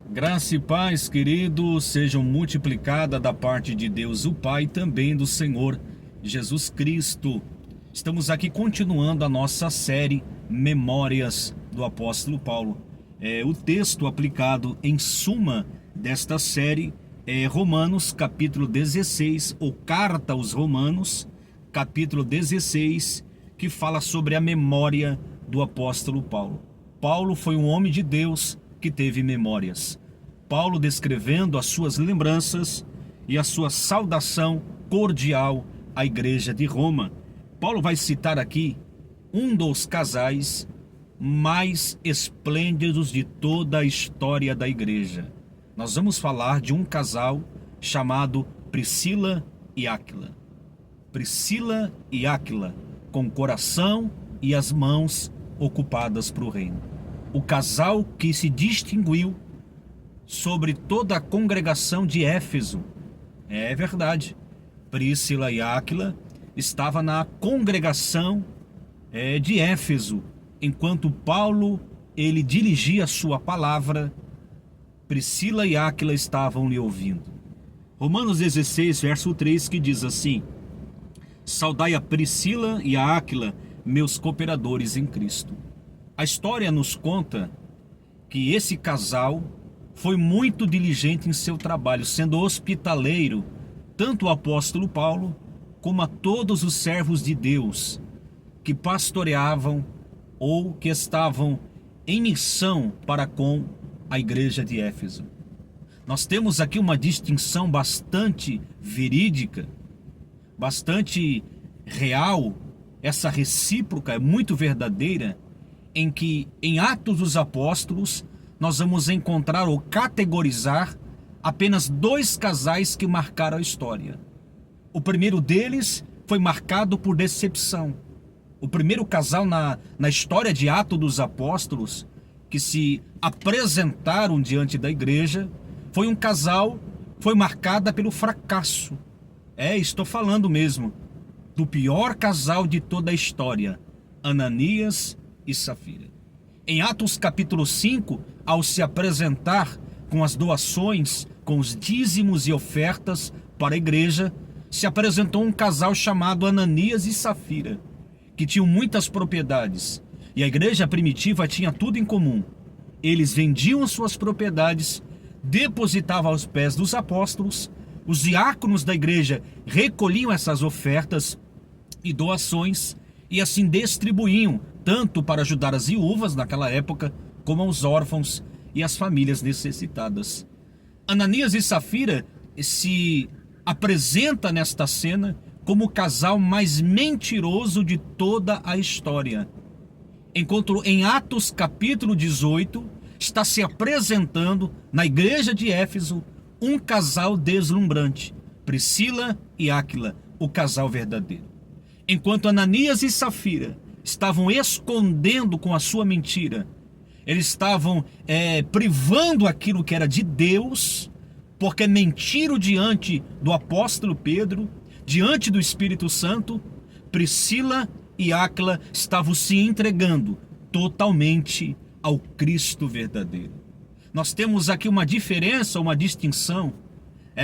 Graça e paz, queridos, sejam multiplicadas da parte de Deus, o Pai, e também do Senhor Jesus Cristo. Estamos aqui continuando a nossa série Memórias do Apóstolo Paulo. O texto aplicado em suma desta série é Romanos capítulo 16, ou Carta aos Romanos, capítulo 16, que fala sobre a memória do apóstolo Paulo. Paulo foi um homem de Deus que teve memórias. Paulo descrevendo as suas lembranças e a sua saudação cordial à igreja de Roma. Paulo vai citar aqui um dos casais mais esplêndidos de toda a história da igreja. Nós vamos falar de um casal chamado Priscila e Áquila. Priscila e Áquila, com o coração e as mãos ocupadas para o reino. O casal que se distinguiu sobre toda a congregação de Éfeso. É verdade, Priscila e Áquila estavam na congregação de Éfeso, enquanto Paulo ele dirigia a sua palavra. Priscila e Áquila estavam lhe ouvindo. Romanos 16, verso 3, que diz assim: saudai a Priscila e a Áquila, meus cooperadores em Cristo. A história nos conta que esse casal foi muito diligente em seu trabalho, sendo hospitaleiro tanto o apóstolo Paulo como a todos os servos de Deus que pastoreavam ou que estavam em missão para com a igreja de Éfeso. Nós temos aqui uma distinção bastante verídica, bastante real. Essa recíproca é muito verdadeira, em que em Atos dos Apóstolos nós vamos encontrar ou categorizar apenas dois casais que marcaram a história. O primeiro deles foi marcado por decepção. O primeiro casal na história de Atos dos Apóstolos que se apresentaram diante da igreja foi um casal, foi marcada pelo fracasso. Estou falando mesmo do pior casal de toda a história, Ananias e Safira. Em Atos capítulo 5, ao se apresentar com as doações, com os dízimos e ofertas para a igreja, se apresentou um casal chamado Ananias e Safira, que tinham muitas propriedades, e a igreja primitiva tinha tudo em comum. Eles vendiam suas propriedades, depositavam aos pés dos apóstolos, os diáconos da igreja recolhiam essas ofertas e doações e assim distribuíam tanto para ajudar as viúvas naquela época, como aos órfãos e as famílias necessitadas. Ananias e Safira se apresenta nesta cena como o casal mais mentiroso de toda a história. Enquanto em Atos capítulo 18 está se apresentando na igreja de Éfeso um casal deslumbrante, Priscila e Áquila, o casal verdadeiro. Enquanto Ananias e Safira estavam escondendo com a sua mentira, eles estavam privando aquilo que era de Deus, porque mentiram diante do apóstolo Pedro, diante do Espírito Santo. Priscila e Áquila estavam se entregando totalmente ao Cristo verdadeiro. Nós temos aqui uma diferença, uma distinção,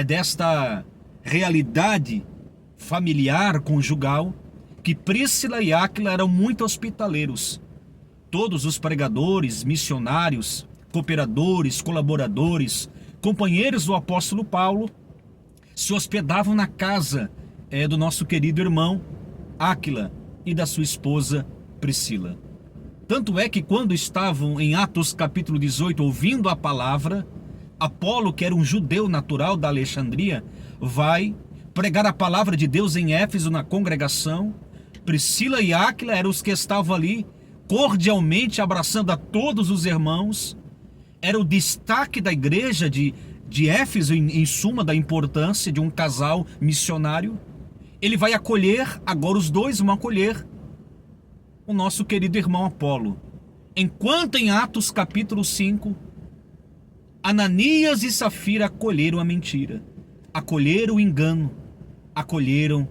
desta realidade familiar, conjugal, que Priscila e Áquila eram muito hospitaleiros. Todos os pregadores, missionários, cooperadores, colaboradores, companheiros do apóstolo Paulo se hospedavam na casa do nosso querido irmão Áquila e da sua esposa Priscila. Tanto é que quando estavam em Atos capítulo 18 ouvindo a palavra, Apolo, que era um judeu natural da Alexandria, vai pregar a palavra de Deus em Éfeso na congregação. Priscila e Áquila eram os que estavam ali cordialmente abraçando a todos os irmãos. Era o destaque da igreja de Éfeso, em suma, da importância de um casal missionário. Ele vai acolher, agora os dois vão acolher o nosso querido irmão Apolo. Enquanto em Atos capítulo 5, Ananias e Safira acolheram a mentira, acolheram o engano, acolheram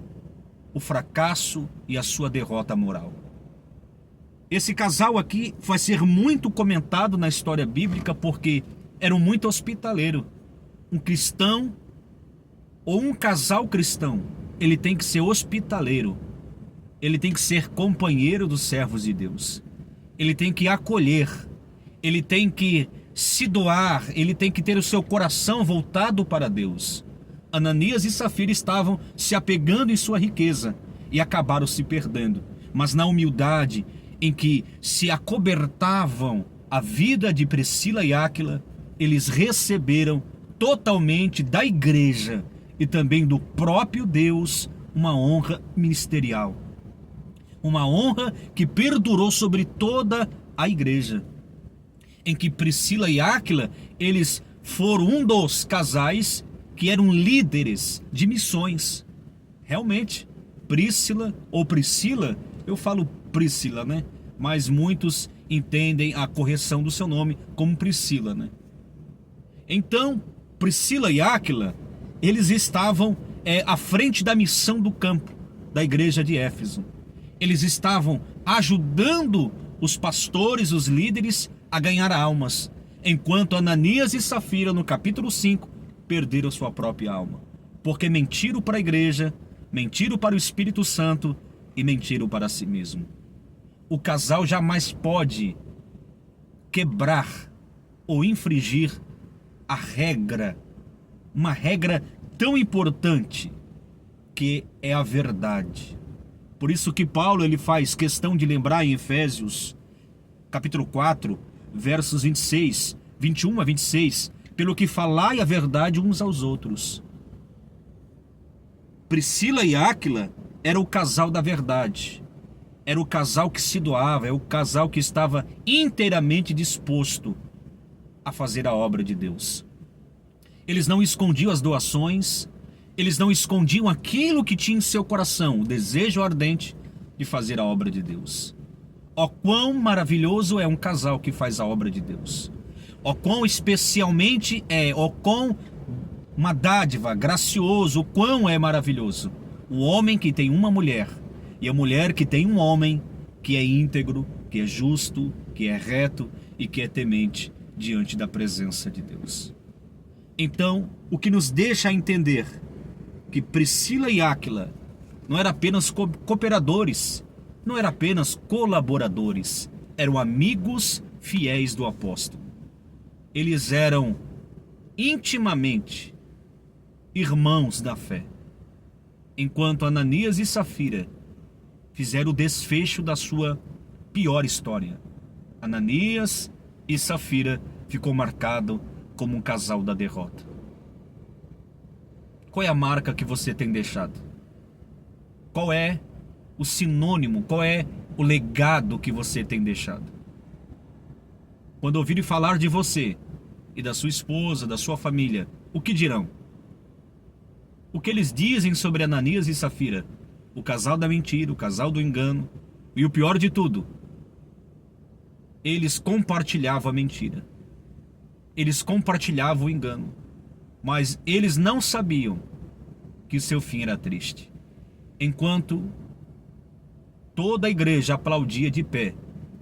o fracasso e a sua derrota moral. Esse casal aqui vai ser muito comentado na história bíblica porque eram muito hospitaleiros. Um cristão ou um casal cristão, ele tem que ser hospitaleiro. Ele tem que ser companheiro dos servos de Deus. Ele tem que acolher. Ele tem que se doar. Ele tem que ter o seu coração voltado para Deus. Ananias e Safira estavam se apegando em sua riqueza e acabaram se perdendo. Mas na humildade em que se acobertavam a vida de Priscila e Áquila, eles receberam totalmente da igreja e também do próprio Deus uma honra ministerial. Uma honra que perdurou sobre toda a igreja. Em que Priscila e Áquila, eles foram um dos casais que eram líderes de missões. Realmente, Priscila ou Priscila, eu falo Priscila, né? Mas muitos entendem a correção do seu nome como Priscila, né? Então, Priscila e Áquila, eles estavam à frente da missão do campo da igreja de Éfeso. Eles estavam ajudando os pastores, os líderes, a ganhar almas, enquanto Ananias e Safira, no capítulo 5, perderam sua própria alma, porque mentiram para a igreja, mentiram para o Espírito Santo e mentiram para si mesmo. O casal jamais pode quebrar ou infringir a regra, uma regra tão importante que é a verdade. Por isso que Paulo ele faz questão de lembrar em Efésios, capítulo 4, versos 21 a 26, pelo que falai a verdade uns aos outros. Priscila e Áquila era o casal da verdade. Era o casal que se doava, é o casal que estava inteiramente disposto a fazer a obra de Deus. Eles não escondiam as doações, eles não escondiam aquilo que tinha em seu coração, o desejo ardente de fazer a obra de Deus. Ó quão maravilhoso é um casal que faz a obra de Deus. Ó quão especialmente ó quão uma dádiva, gracioso, o quão é maravilhoso o homem que tem uma mulher e a mulher que tem um homem que é íntegro, que é justo, que é reto e que é temente diante da presença de Deus. Então, o que nos deixa entender que Priscila e Áquila não eram apenas cooperadores, não eram apenas colaboradores, eram amigos fiéis do apóstolo. Eles eram intimamente irmãos da fé. Enquanto Ananias e Safira fizeram o desfecho da sua pior história. Ananias e Safira ficou marcado como um casal da derrota. Qual é a marca que você tem deixado? Qual é o sinônimo, qual é o legado que você tem deixado? Quando ouvirem falar de você e da sua esposa, da sua família, o que dirão? O que eles dizem sobre Ananias e Safira? O casal da mentira, o casal do engano. E o pior de tudo, eles compartilhavam a mentira. Eles compartilhavam o engano. Mas eles não sabiam que seu fim era triste. Enquanto toda a igreja aplaudia de pé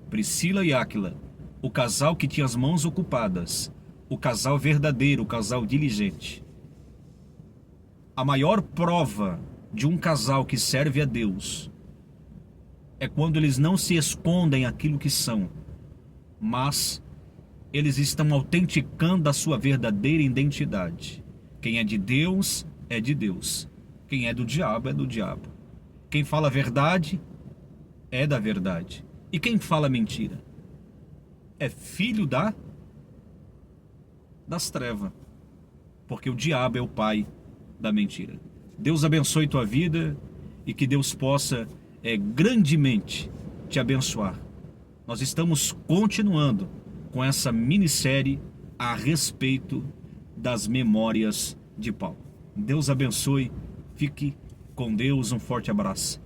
Priscila e Áquila, o casal que tinha as mãos ocupadas, o casal verdadeiro, o casal diligente. A maior prova de um casal que serve a Deus é quando eles não se escondem aquilo que são, mas eles estão autenticando a sua verdadeira identidade. Quem é de Deus, é de Deus. Quem é do diabo, é do diabo. Quem fala a verdade, é da verdade. E quem fala mentira, é filho das trevas. Porque o diabo é o pai da mentira. Deus abençoe tua vida e que Deus possa grandemente te abençoar. Nós estamos continuando com essa minissérie a respeito das memórias de Paulo. Deus abençoe, fique com Deus, um forte abraço.